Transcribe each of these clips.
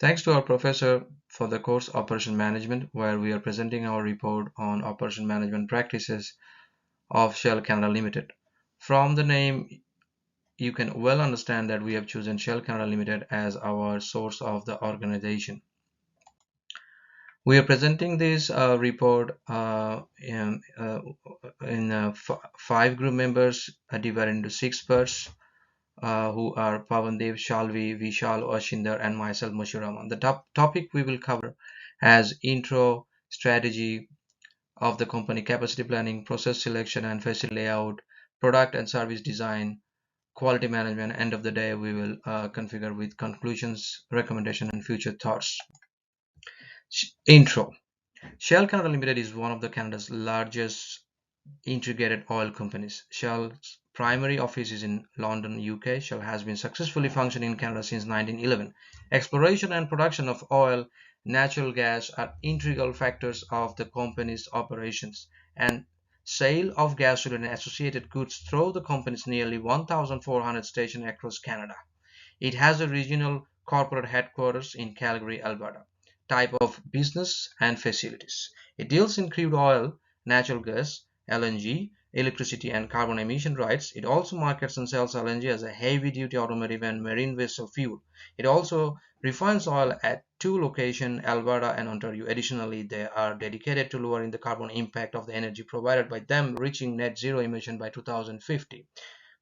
Thanks to our professor for the course Operation Management, where we are presenting our report on operation management practices of Shell Canada Limited. From the name, you can well understand that we have chosen Shell Canada Limited as our source of the organization. We are presenting this report in five group members divided into six parts who are Pavandev, Shalvi, Vishal, Ashinder, and myself, Mushuraman. The topic we will cover as intro, strategy of the company, capacity planning, process selection and facility layout, product and service design, quality management. End of the day, we will configure with conclusions, recommendation, and future thoughts. Intro. Shell Canada Limited is one of the Canada's largest integrated oil companies. Shell's primary office is in London, UK. Shell has been successfully functioning in Canada since 1911. Exploration and production of oil, natural gas are integral factors of the company's operations, and sale of gasoline and associated goods through the company's nearly 1,400 stations across Canada. It has a regional corporate headquarters in Calgary, Alberta. Type of business and facilities. It deals in crude oil, natural gas, LNG, electricity, and carbon emission rights. It also markets and sells LNG as a heavy-duty automotive and marine vessel fuel. It also refines oil at two locations, Alberta and Ontario. Additionally, they are dedicated to lowering the carbon impact of the energy provided by them, reaching net zero emission by 2050.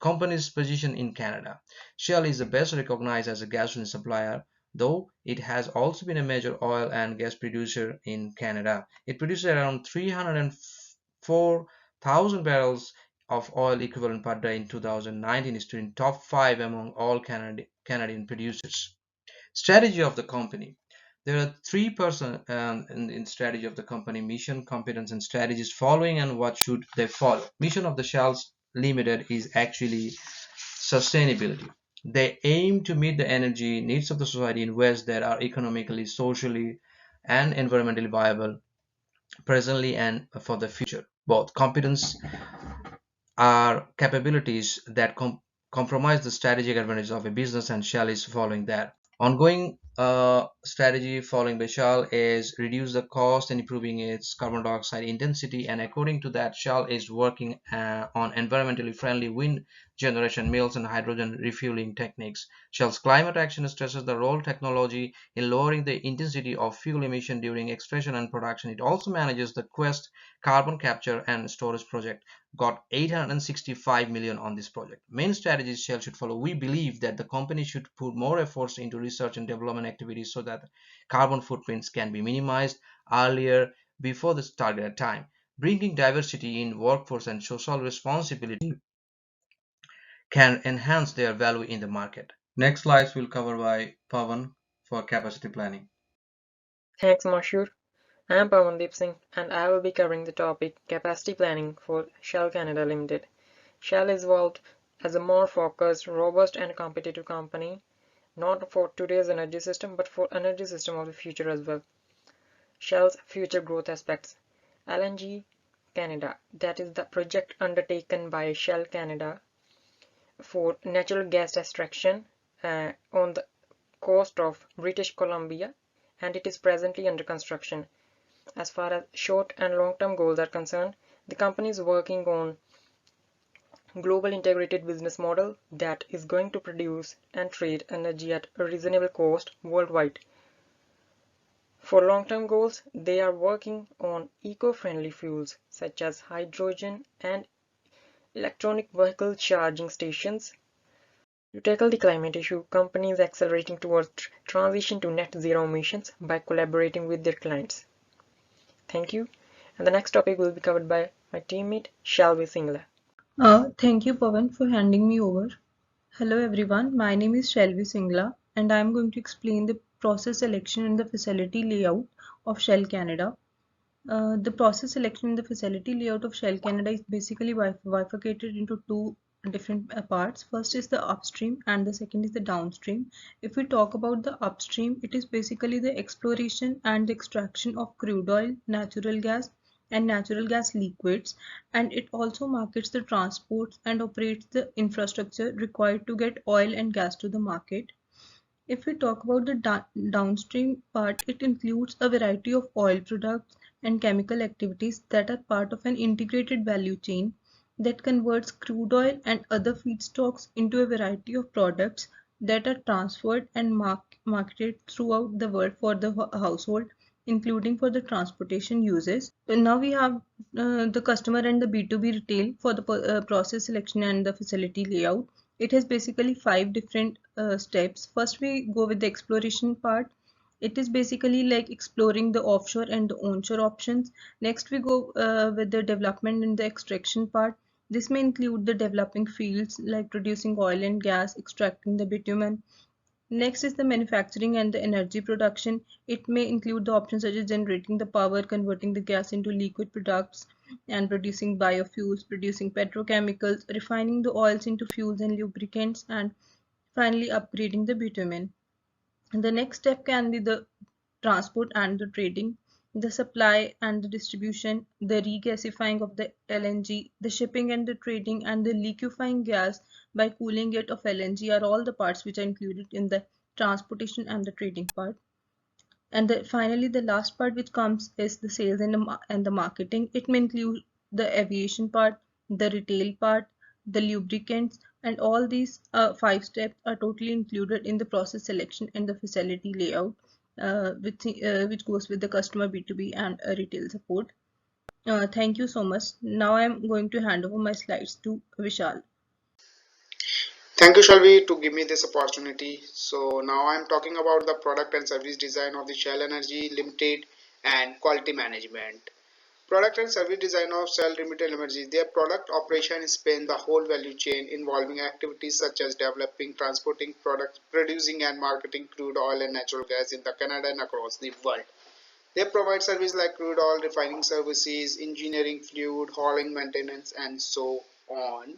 Company's position in Canada. Shell is the best recognized as a gasoline supplier, though it has also been a major oil and gas producer in Canada. It produces around 304,000 barrels of oil equivalent per day in 2019, is in top 5 among all Canadian producers. Strategy of the company. There are three-person in strategy of the company: mission, competence, and strategies following, and what should they follow. Mission of the Shells Limited is actually sustainability. They aim to meet the energy needs of the society in ways that are economically, socially, and environmentally viable presently and for the future. Both competence are capabilities that compromise the strategic advantage of a business, and Shell is following that. Ongoing strategy following by Shell is reduce the cost and improving its carbon dioxide intensity, and according to that, Shell is working on environmentally friendly wind generation mills and hydrogen refueling techniques. Shell's climate action stresses the role technology in lowering the intensity of fuel emission during extraction and production. It also manages the Quest carbon capture and storage project, got 865 million on this project. Main strategies Shell should follow. We believe that the company should put more efforts into research and development activities so that carbon footprints can be minimized earlier before the targeted time. Bringing diversity in workforce and social responsibility can enhance their value in the market. Next slides will cover by Pavan for capacity planning. Thanks, Mashur. I am Pawandeep Singh and I will be covering the topic capacity planning for Shell Canada Limited. Shell is evolved as a more focused, robust and competitive company, not for today's energy system but for energy system of the future as well. Shell's future growth aspects. LNG Canada, that is the project undertaken by Shell Canada for natural gas extraction on the coast of British Columbia, and it is presently under construction. As far as short and long-term goals are concerned, the company is working on global integrated business model that is going to produce and trade energy at a reasonable cost worldwide. For long-term goals, they are working on eco-friendly fuels such as hydrogen and electronic vehicle charging stations. To tackle the climate issue, companies are accelerating towards transition to net zero emissions by collaborating with their clients. Thank you. And the next topic will be covered by my teammate Shalvi Singla. Thank you, Pawan, for handing me over. Hello, everyone. My name is Shelvi Singla, and I am going to explain the process selection and the facility layout of Shell Canada. The process selection and the facility layout of Shell Canada is basically bifurcated into two different parts. First is the upstream, and the second is the downstream. If we talk about the upstream, it is basically the exploration and extraction of crude oil, natural gas, and natural gas liquids, and it also markets the transports and operates the infrastructure required to get oil and gas to the market. If we talk about the downstream part, it includes a variety of oil products and chemical activities that are part of an integrated value chain that converts crude oil and other feedstocks into a variety of products that are transferred and marketed throughout the world for the household, including for the transportation uses. Now we have the customer and the B2B retail for the process selection and the facility layout. It has basically five different steps. First, we go with the exploration part. It is basically like exploring the offshore and the onshore options. Next, we go with the development and the extraction part. This may include the developing fields like producing oil and gas, extracting the bitumen. Next is the manufacturing and the energy production. It may include the options such as generating the power, converting the gas into liquid products, and producing biofuels, producing petrochemicals, refining the oils into fuels and lubricants, and finally upgrading the bitumen. And the next step can be the transport and the trading, the supply and the distribution, the regasifying of the LNG, the shipping and the trading, and the liquefying gas by cooling it of LNG are all the parts which are included in the transportation and the trading part. And finally, the last part which comes is the sales and the marketing. It may include the aviation part, the retail part, the lubricants, and all these five steps are totally included in the process selection and the facility layout, which goes with the customer B2B and retail support. Thank you so much. Now I'm going to hand over my slides to Vishal. Thank you, Shalvi, to give me this opportunity. So now I'm talking about the product and service design of the Shell Energy Limited and quality management. Product and service design of Shell Limited Energy. Their product operation span the whole value chain involving activities such as developing, transporting products, producing and marketing crude oil and natural gas in the Canada and across the world. They provide services like crude oil refining services, engineering, fluid, hauling, maintenance, and so on.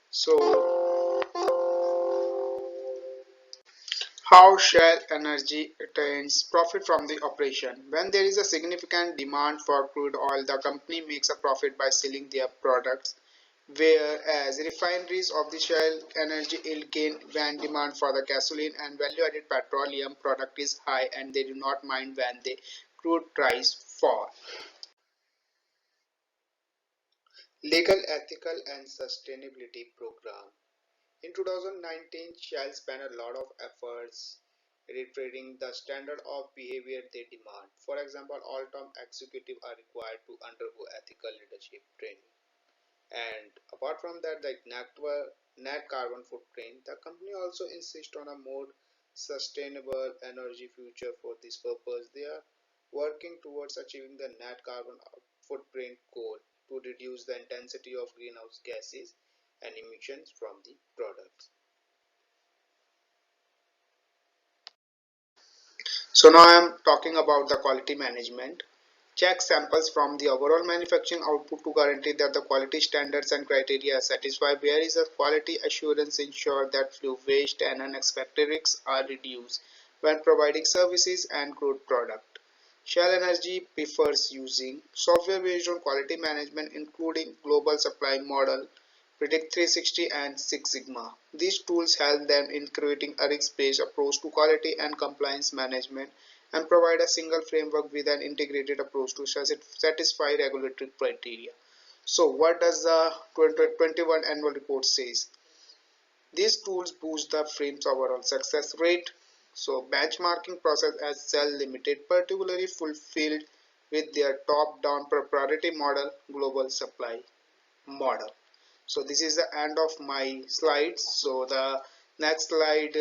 So how Shell Energy attains profit from the operation. When there is a significant demand for crude oil, the company makes a profit by selling their products, whereas refineries of the Shell Energy will gain when demand for the gasoline and value-added petroleum product is high, and they do not mind when the crude price fall. Legal, ethical, and sustainability program. In 2019, Shell spent a lot of efforts reiterating the standard of behavior they demand. For example, all top executives are required to undergo ethical leadership training. And apart from that, the net carbon footprint, the company also insists on a more sustainable energy future. For this purpose, they are working towards achieving the net carbon footprint goal to reduce the intensity of greenhouse gases and emissions from the products. So now I am talking about the quality management. Check samples from the overall manufacturing output to guarantee that the quality standards and criteria are satisfied. Where is a quality assurance ensure that flue waste and unexpected risks are reduced when providing services and crude product. Shell Energy prefers using software based on quality management including global supply model, Predict 360 and Six Sigma. These tools help them in creating a risk-based approach to quality and compliance management and provide a single framework with an integrated approach to satisfy regulatory criteria. So what does the 2021 annual report says? These tools boost the firm's overall success rate. So benchmarking process as Cell Limited particularly fulfilled with their top-down proprietary model global supply model. So this is the end of my slides. So the next slide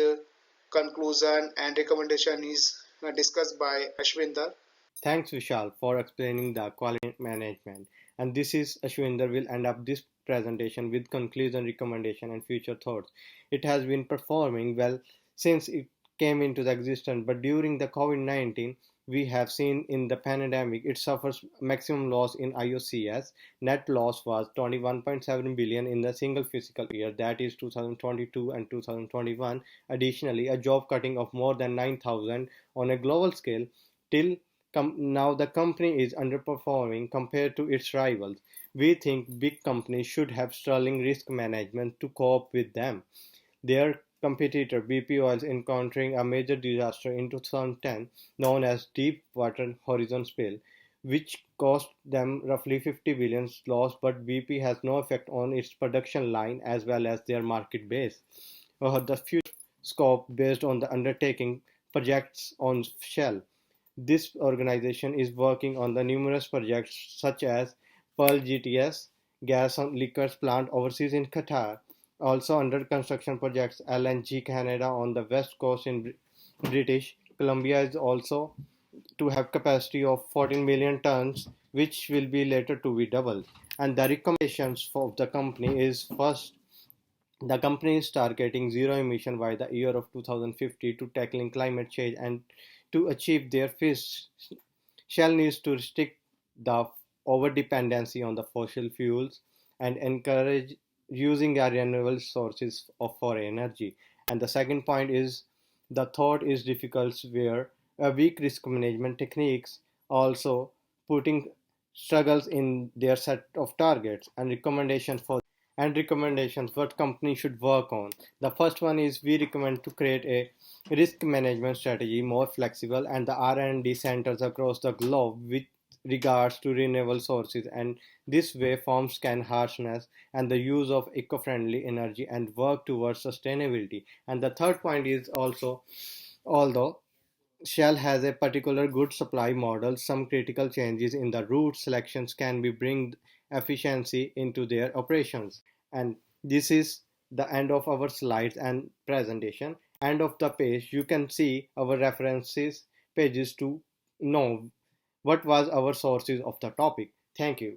conclusion and recommendation is discussed by Ashwinder. Thanks, Vishal, for explaining the quality management. And this is Ashwinder will end up this presentation with conclusion, recommendation, and future thoughts. It has been performing well since it came into the existence, but during the COVID-19, we have seen in the pandemic it suffers maximum loss in IOCS. Net loss was 21.7 billion in the single fiscal year, that is 2022 and 2021. Additionally, a job cutting of more than 9,000 on a global scale. Till now the company is underperforming compared to its rivals. We think big companies should have sterling risk management to cope with them. Their competitor BP Oil encountering a major disaster in 2010 known as Deepwater Horizon spill, which cost them roughly 50 billion loss, but BP has no effect on its production line as well as their market base. The future scope based on the undertaking projects on Shell. This organization is working on the numerous projects such as Pearl GTS, gas and liquors plant overseas in Qatar, also under construction projects LNG Canada on the west coast in British Columbia is also to have capacity of 14 million tons, which will be later to be doubled. And the recommendations for the company is first, the company is targeting zero emission by the year of 2050 to tackling climate change and to achieve their first Shell needs to restrict the overdependency on the fossil fuels and encourage using renewable sources for energy. And the second point is the thought is difficult where a weak risk management techniques also putting struggles in their set of targets and recommendations what companies should work on. The first one is we recommend to create a risk management strategy more flexible and the R&D centers across the globe with regards to renewable sources, and this way firms can harness and the use of eco-friendly energy and work towards sustainability. And the third point is also although Shell has a particular good supply model, some critical changes in the route selections can be bring efficiency into their operations. And this is the end of our slides and presentation. End of the page, you can see our references pages to know what was our sources of the topic. Thank you.